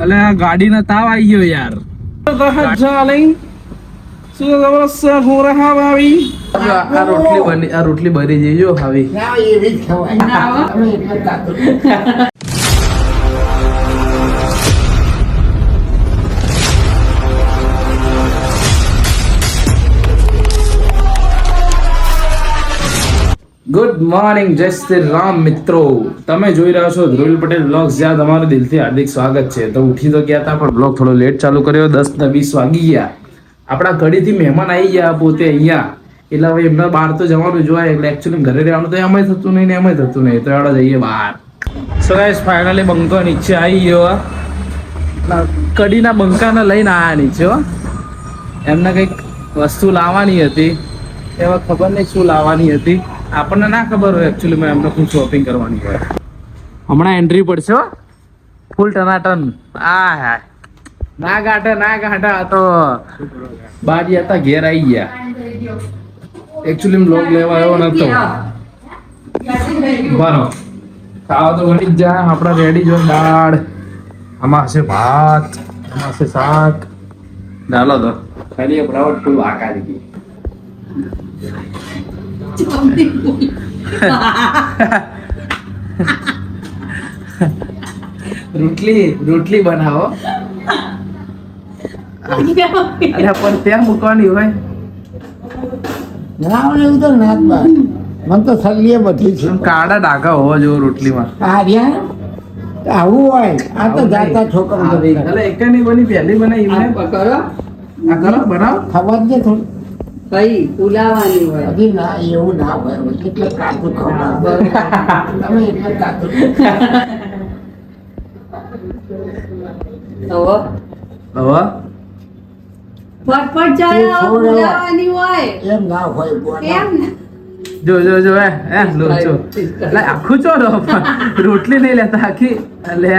અલે આ ગાડીનો તાવ આવી ગયો યાર. આ રોટલી બરી જઈ જો હવે. ગુડ મોર્નિંગ, જય શ્રી રામ મિત્રો. તમે જોઈ રહ્યા છો ધ્રુવિલ પટેલ બ્લોગ્સ, જ્યાં તમારું દિલથી હાર્દિક સ્વાગત છે. તો ઉઠી તો ગયા હતા પણ બ્લોગ થોડો લેટ ચાલુ કર્યો. 10 ને 20 વાગી ગયા. આપણા ઘડીથી મહેમાન આવી ગયા પોતે અહીંયા, એટલે હવે એમના બહાર તો જવાનું જોઈએ. એટલે એકચ્યુઅલી ઘરે રહેવાનું તો એમાંય થતું નહીં ને એમાંય થતું નહીં, તો એડો જઈએ બહાર. સો ગાઈસ, ફાઇનલી બંકો નીચે આવી ગયો. કડીના બંકાને લઈને આવ્યા નીચે. એમને કંઈક વસ્તુ લાવવાની હતી, એવા ખબર નહીં શું લાવવાની હતી. આપણને ના ખબર હોય એકચ્યુઅલી મેં એમને શું શોપિંગ કરવાની હોય. હમણાં એન્ટ્રી પડશે ફૂલ ટનાટન. હા, ના ગાંઠા તો બાજી હતા, ઘેર આવી ગયા. એકચ્યુઅલી બ્લોગ લેવા આવ્યો નતો. બરો ખાવા તો વળી જ જાય. આપણા રેડી જો દાળ, આમાં હશે ભાત, આમાં હશે શાક. ચાલો તો ખાલી બરાબર ફૂલ આકા દીધી. રોટલી બનાવો. અરે પણ ત્યાં મૂકવાની હોય. એવું તો ના મને તો સલીએ બધી છે. કાળા ડાઘા હોવા જેવો રોટલીમાં. આવું હોય. આ તો જાતા છોકરા એક નહીં બની, પહેલી બનાવી. કરો આ કરો, બનાવો. ખબર છે થોડું કઈ ઉલાવાની હોય. હજી ના એવું ના હોય. એટલે કાચું ખવડાવો તમે, એટલે કાચું. હવે ફટફટ ચડાવો, ઉલાવાની હોય. એમ ના હોય. કેમ ને? જો લોચો એટલે આખું ચો રોટલી નહીં લેતા આખી. લે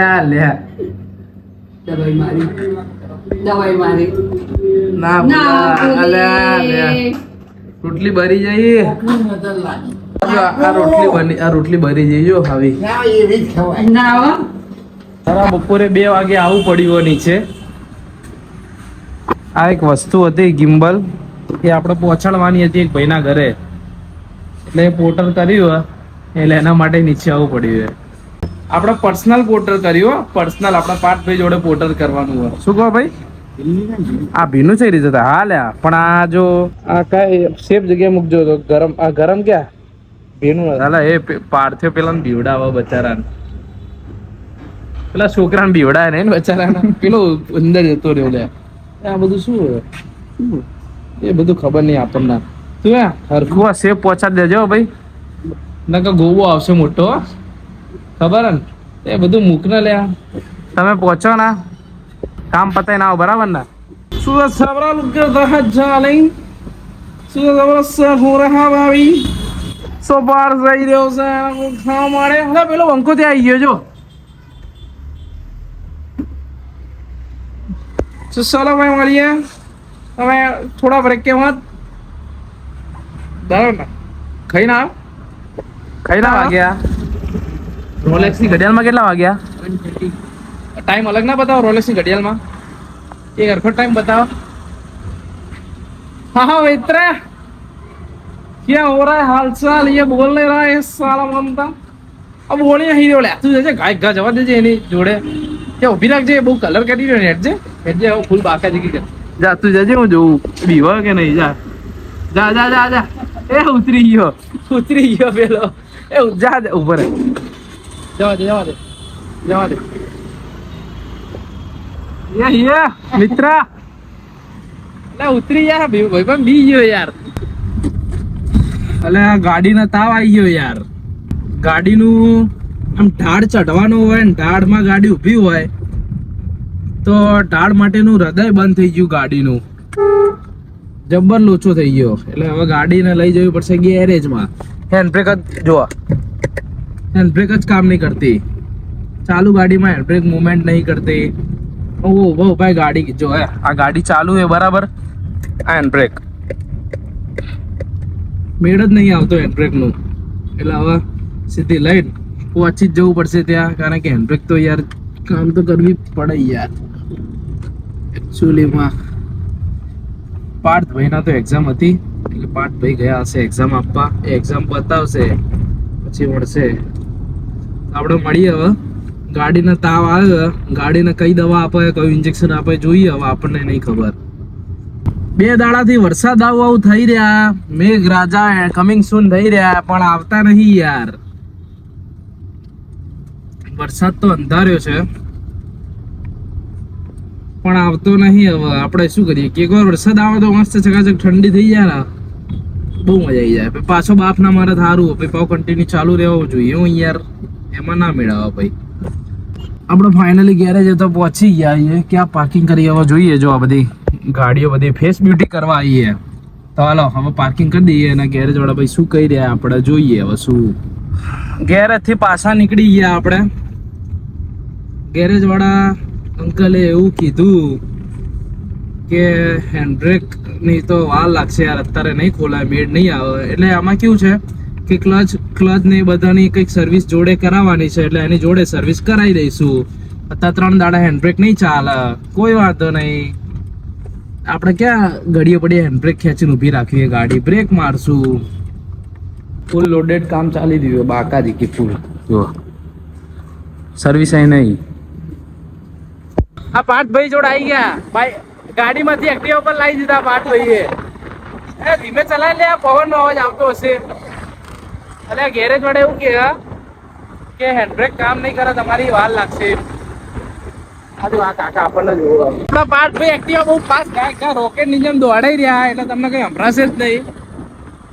દવાઈ મારી ના રોટલી બરી જઈ. આ રોટલી બરી જઈ જો હવે. ના એવી જ ખવાય. ના હો. તારા બપોરે 2 વાગે આવું પડ્યું નીચે. આ એક વસ્તુ હતી ગિમ્બલ, એ આપણે પહોંચાડવાની હતી એક ભાઈના ઘરે. એટલે પોર્ટર કર્યું એટલે એના માટે નીચે આવવું પડ્યું. આપણે પર્સનલ પોર્ટર કર્યું. પર્સનલ આપણા પાર્થભાઈ જોડે પોર્ટર કરવાનું હોય. શું કહો ભાઈ? આ ભીનું છે રીતે. હા લ્યા, પણ આ જો આ કઈ સેફ જગ્યાએ મૂકજો તો ગરમ. આ ગરમ ક્યાં ભીનું? હાલા એ પાર્થ્યો પેલા બીવડાવે બચારાને. પેલા છોકરાને બીવડાય ને બચારાને. પેલો અંદર જતો રહ્યો. લે આ બધું શું હોય એ બધું ખબર નહીં આપણને. તું હરખું આ સેફ પહોંચાડી દેજો ભાઈ, નકર ગોવો આવશે મોટો. ખબર ને? એ બધું મૂક ને લ્યા. તમે પહોંચો ના, કામ પતાય ના આવો, બરાબર ને? સુરત સાબરા લુક જા લઈ સુરત હો રહા ભાવી. સો બાર જઈ રહ્યો છે ખાવા મળે. હવે પેલો બંકો ત્યાં આવી ગયો જો. ચલો ભાઈ મળીએ તમે થોડા બ્રેક કે મત. બરાબર ને? ખાઈ ના વાગ્યા. રોલેક્સ ની ઘડિયાળમાં કેટલા વાગ્યા? ટાઈમ અલગ ના બતાવો રોલેક્સ ની ઘડિયાળમાં. एक हरखो टाइम बताओ. हाँ मित्र, क्या हो रहा है हाल चाल? ये बोल नहीं रहा है साला बनता. अब बोलिए ही बोले तू जैसे गाय गा जवा दे जे नहीं जोड़े क्या उभी रख जे. बहु कलर કરી રહ્યો નેટ જે ફૂલ બાકા જગી કર. જા તું જજે, હું જોઉં બીવા કે નહીં. જા એ ઉતરી ગયો પેલો. એ જા ઉપર જવા દે. મિત્ર ઉતરી યાર. ભાઈ પણ બી ગયો યાર. અલે આ ગાડીનો તાવ આવી ગયો યાર. ગાડીનું આમ ઢાળ ચઢવાનું હોય ને ઢાળમાં ગાડી ઊભી હોય તો ઢાળ માટેનું હૃદય બંધ થઈ ગયું ગાડીનું. જબ્બર લોચો થઈ ગયો. એટલે હવે ગાડીને લઈ જવી પડશે ગેરેજમાં. હેન્ડબ્રેક જ જો, હેન્ડબ્રેક જ કામ નહીં કરતી. ચાલુ ગાડીમાં હેન્ડબ્રેક મૂવમેન્ટ નહીં કરતી. ભાઈ ગાડી જો આ ગાડી ચાલુ है બરાબર. આ હેન્ડબ્રેક મેળ જ નહીં આવતો હેન્ડબ્રેક નું. એટલે હવે સીધી લઈને પહોંચી જ જવું પડશે ત્યાં, કારણ કે હેન્ડબ્રેક તો યાર કામ તો કરવી પડે યાર. એકચ્યુઅલીમાં પાર્થભાઈ ના તો એક્ઝામ હતી એટલે પાર્થભાઈ ગયા હશે એક્ઝામ આપવા. એ એક્ઝામ બતાવશે પછી મળશે. આપણે મળીએ હવે. ગાડીને તાવ આવે, ગાડીને કઈ દવા આપે, કયું ઇન્જેક્શન આપે જોઈએ. હવે આપણને નહીં ખબર. 2 દાડાથી વરસાદ આવું થઈ રહ્યા, મેઘ રાજા કમિંગ સૂન થઈ રહ્યા, પણ આવતા નહીં યાર. વરસાદ તો અંધાર્યો છે પણ આવતો નહીં. હવે આપણે શું કરીએ કે એકવાર વરસાદ આવે તો મસ્ત ચકાચક ઠંડી થઈ જાય ને, બહુ મજા આવી જાય. પાછો બાફ ના મારે સારું પછી પાવ કન્ટિન્યુ ચાલુ રહેવું જોઈએ. હું યાર એમાં ના મેળાવા ભાઈ. આપણે ફાઇનલી ગેરેજ તો પહોંચી ગયા છીએ. ક્યાં પાર્કિંગ કરી હવે જોઈએ. જો આ બધી ગાડીઓ બધી ફેસ બ્યુટી કરવા આવીએ તો હાલો હવે પાર્કિંગ કરી દઈએ. અને ગેરેજ વાળા ભાઈ શું કહી રહ્યા આપણે જોઈએ. હવે શું ગેરેજ થી પાછા નીકળી ગયા આપણે. ગેરેજ વાળા અંકલે એવું કીધું કે હેન્ડબ્રેક ની તો વાર લાગશે યાર, અત્યારે નહીં ખોલાય, મેડ નહીં આવે. એટલે આમાં કેવું છે કે ક્લચ ને બધાની કંઈક સર્વિસ જોડે કરાવવાની છે, એટલે એની જોડે સર્વિસ કરાવી દઈશું. અત્યારે 3 દાડા હેન્ડબ્રેક નહીં ચાલે, કોઈ વાંધો નહીં. આપણે ક્યાં ઘડીએ પડીએ હેન્ડબ્રેક ખેંચીને ઊભી રાખીએ ગાડી, બ્રેક મારશું. ફૂલ લોડેડ કામ ચાલી રહ્યું બાકાજી કે ફૂલ. જો સર્વિસ અહીં નહીં. આ પાર્થભાઈ જોડે આવી ગયા ભાઈ. ગાડીમાંથી એક્ટિવા પર લાવી દીધા પાર્થભાઈએ. ધીમે ચલાવી લે, પવન નો અવાજ આવતો હશે. અલે ગેરેજ વાળા એવું કે હેન્ડબ્રેક કામ નહીં કરે, તમારી વાર લાગશે. આજુ આ કાકા આપણને જોવો. આપણા પાર્થભાઈ એક્ટિવા બહુ ફાસ્ટ રોકેટ ની જેમ દોડાઈ રહ્યા, એટલે તમને કઈ સંભળાશે જ નહીં.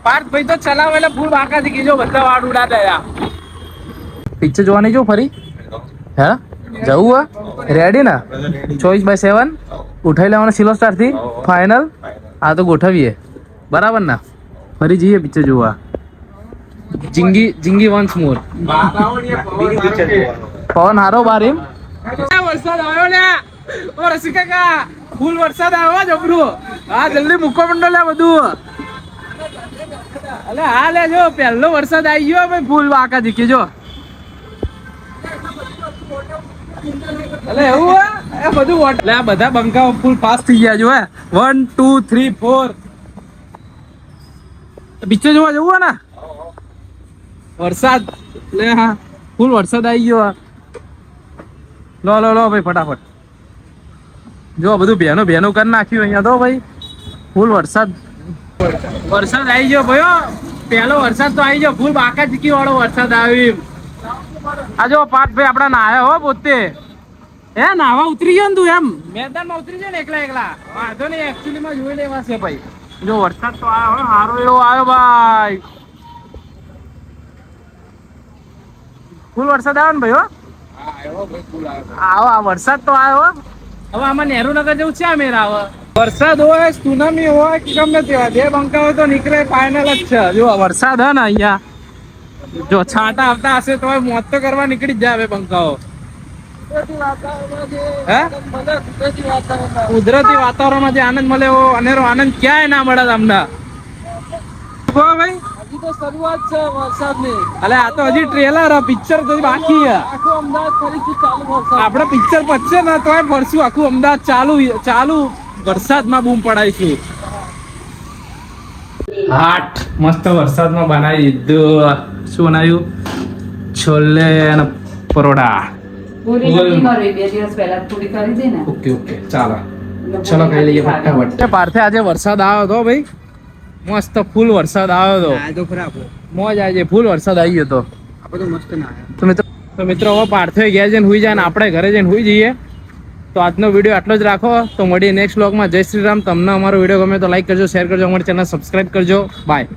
પાર્થભાઈ તો ચલાવે એટલે ફૂલ બાકાથી કીજો, બધા વાળ ઉડા દયા. પિક્ચર જોવા નહીં જો ફરી હે જવું હે રેડી ને 24/7 ઉઠાઈ લેવાનો સિલો સ્ટાર થી ફાઇનલ. આ તો ગોઠવીએ બરાબર ને, ફરી જઈએ પિક્ચર જોવા. જિંગી વન્સ મોર. પવન હારો બાર એમ. વરસાદ આવ્યો લે ઓ રસી કાકા, ફૂલ વરસાદ આવ્યો જબરો. હા જલ્દી મૂકો મંડો લે બધું. અલે હા લે જો પહેલો વરસાદ આવી ગયો ભાઈ, ફૂલ વાકા દીકી જો. અલે એવું એ બધું વોટર. લે આ બધા બંકાઓ ફૂલ ફાસ્ટ થઈ ગયા જો. 1 2 3 4 પિક્ચર જોવા જવું ને. વરસાદ લે હા ફૂલ વરસાદ આવી ગયો. લો લો લો ભાઈ ફટાફટ જો બધું બેનો કરી નાખ્યું અહીંયા તો ભાઈ. ફૂલ વરસાદ આવી ગયો ભાઈ. પહેલો વરસાદ તો આવી ગયો, ફૂલ બાકા ચીકી વાળો વરસાદ આવ્યો. આ જો પાર્થભાઈ આપડા નાયા હો પોતે. હે નાવા ઉતરી ગયો ને તું એમ મેદાનમાં ઉતરી જાય ને એકલા વાંધો નહીં. એકચ્યુઅલી માં જોઈ લેવા છે ભાઈ. જો વરસાદ તો આવ્યો સારો એવો આવ્યો ભાઈ. ફૂલ વરસાદ આવ્યો ને ભાઈ. હો આવો આ વરસાદ તો આવ્યો. હવે આમાં નહેરુનગર જેવું છે મેર આવે. વરસાદ હોય, સુનામી હોય કે ગમે તેવા 2 બંકા હોય તો નીકળે ફાઇનલ જ છે. જો વરસાદ હે ને અહીંયા જો છાંટા આવતા હશે તો મોત તો કરવા નીકળી જ જાય બંકાઓ. કુદરતી વાતાવરણમાં જે આનંદ મળે એવો અનેરો આનંદ ક્યાંય ના મળે તમને ભાઈ. હજી તો શરૂઆત છે વરસાદની. અલે આ તો હજી ટ્રેલર, પિક્ચર તો બાકી છે. આખું અમદાવાદ ફરીથી ચાલુ વરસાદ. આપણે પિક્ચર પતશે ને તોય ફરશું આખું અમદાવાદ ચાલુ વરસાદમાં બૂમ પડાઈશું. હાટ મસ્ત વરસાદમાં બનાવી દીધું. શું બનાવ્યું? છોલે અને પરોઠા. ઓકે ચાલો ચલો ખાઈ લઈએ ફટાફટ. પાર્થે આજે વરસાદ આવ્યો હતો ભાઈ, મસ્ત ફૂલ વરસાદ આવ્યો હતો. મોજ આજે ફૂલ વરસાદ આવી ગયો હતો. તો મિત્રો હવે પાર્થે ગયા જઈને હુઈ જાય ને આપણે ઘરે જઈને હુઈ જઈએ. તો આજનો વિડીયો આટલો જ રાખો. તો મળીએ નેક્સ્ટ વ્લોગમાં. જય શ્રી રામ. તમને અમારો વિડીયો ગમે તો લાઈક કરજો, શેર કરજો, અમારી ચેનલ સબસ્ક્રાઈબ કરજો. બાય.